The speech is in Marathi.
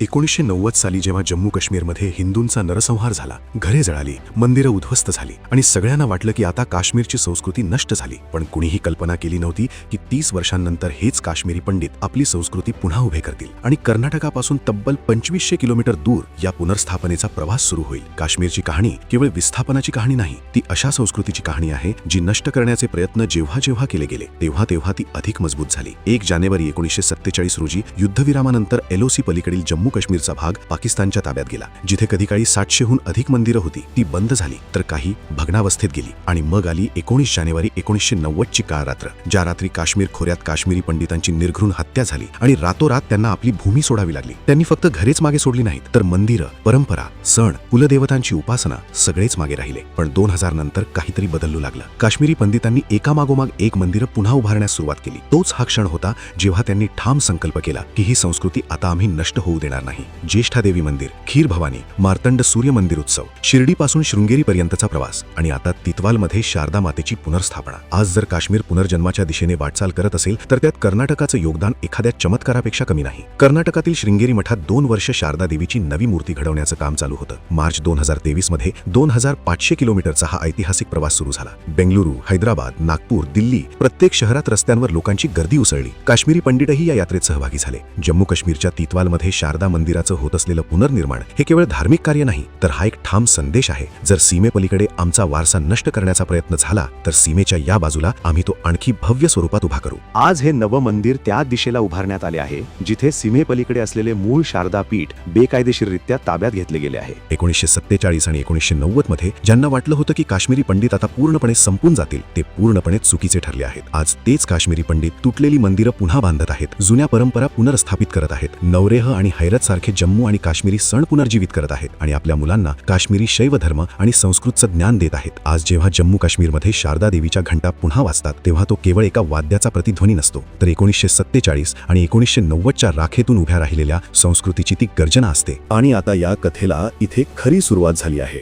1990 साली जेव्हा जम्मू काश्मीरमध्ये हिंदूंचा नरसंहार झाला, घरे जळाली, मंदिरं उद्ध्वस्त झाली आणि सगळ्यांना वाटलं की आता काश्मीरची संस्कृती नष्ट झाली. पण कुणीही कल्पना केली नव्हती की 30 वर्षांनंतर हेच काश्मीरी पंडित आपली संस्कृती पुन्हा उभे करतील आणि कर्नाटकापासून तब्बल 2500 किलोमीटर दूर या पुनर्स्थापनेचा प्रवास सुरू होईल. काश्मीरची कहाणी केवळ विस्थापनाची कहाणी नाही, ती अशा संस्कृतीची कहाणी आहे जी नष्ट करण्याचे प्रयत्न जेव्हा जेव्हा केले गेले तेव्हा ती अधिक मजबूत झाली. 1 जानेवारी 1947 रोजी युद्धविरामानंतर LOC पलीकडील जम्मू काश्मीरचा भाग पाकिस्तानच्या ताब्यात गेला. जिथे कधी काळी 700हून अधिक मंदिरं होती ती बंद झाली, तर काही भग्नावस्थेत गेली. आणि मग आली 19 जानेवारी 1990 ची काळ रात्र, ज्या रात्री काश्मीर खोऱ्यात काश्मीरी पंडितांची निर्घृण हत्या झाली आणि रातोरात त्यांना आपली भूमी सोडावी लागली. त्यांनी फक्त घरेच मागे सोडली नाहीत, तर मंदिरं, परंपरा, सण, कुलदेवतांची उपासना सगळेच मागे राहिले. पण 2000 नंतर काहीतरी बदलू लागलं. काश्मीरी पंडितांनी एकामागोमाग एक मंदिरं पुन्हा उभारण्यास सुरुवात केली. तोच हा क्षण होता जेव्हा त्यांनी ठाम संकल्प केला की ही संस्कृती आता आम्ही नष्ट होऊ देणार नाही. ज्येष्ठादेवी मंदिर, खीर भवानी, मार्तंड सूर्य मंदिर उत्सव, शिर्डीपासून शृंगेरीपर्यंतचा प्रवास आणि आता तितवालमध्ये शारदा मातेची पुनर्स्थापना. आज जर काश्मीर पुनर्जन्माच्या दिशेने वाटचाल करत असेल तर त्यात कर्नाटकाचं योगदान एखाद्या चमत्कारापेक्षा कमी नाही. कर्नाटकातील शृंगेरी मठात 2 वर्ष शारदा देवीची नवी मूर्ती घडवण्याचं काम चालू होतं. मार्च 2023 मध्ये 2500 किलोमीटरचा हा ऐतिहासिक प्रवास सुरू झाला. बेंगलुरू, हैदराबाद, नागपूर, दिल्ली, प्रत्येक शहरात रस्त्यांवर लोकांची गर्दी उसळली. काश्मीरी पंडितही या यात्रेत सहभागी झाले. जम्मू काश्मीरच्या तितवालमध्ये शारदा मंदिराचं होत असलेलं पुनर्निर्माण हे केवळ धार्मिक कार्य नाही, तर हा एक ठाम संदेश आहे. जर सीमेपलीकडे आमचा वारसा नष्ट करण्याचा प्रयत्न झाला तर सीमेच्या या बाजूला आम्ही तो आणखी भव्य स्वरूपात उभा करू. आज हे नवं मंदिर त्या दिशेला उभारण्यात आले आहे जिथे सीमेपलीकडे असलेले मूळ शारदा पीठ बेकायदेशीररित्या ताब्यात घेतले गेले आहे. 1947 आणि 1990 मध्ये ज्यांना वाटलं होतं की काश्मीरी पंडित आता पूर्णपणे संपून जातील, ते पूर्णपणे चुकीचे ठरले आहेत. आज तेच काश्मीरी पंडित तुटलेली मंदिरं पुन्हा बांधत आहेत, जुन्या परंपरा पुनर्स्थापित करत आहेत, नवरेह आणि हैरत सारखे जम्मू आणि काश्मीरी सण पुनर्जीवित करत आहेत आणि आपल्या मुलांना काश्मीरी शैव धर्म आणि संस्कृतचं ज्ञान देत आहेत. आज जेव्हा जम्मू काश्मीरमध्ये शारदा देवीच्या घंटा पुन्हा वाजतात तेव्हा तो केवळ एका वाद्याचा प्रतिध्वनी नसतो, तर 1947 आणि 1990च्या राखेतून उभ्या राहिलेल्या संस्कृतीची ती गर्जना असते. आणि आता या कथेला इथे खरी सुरुवात झाली आहे.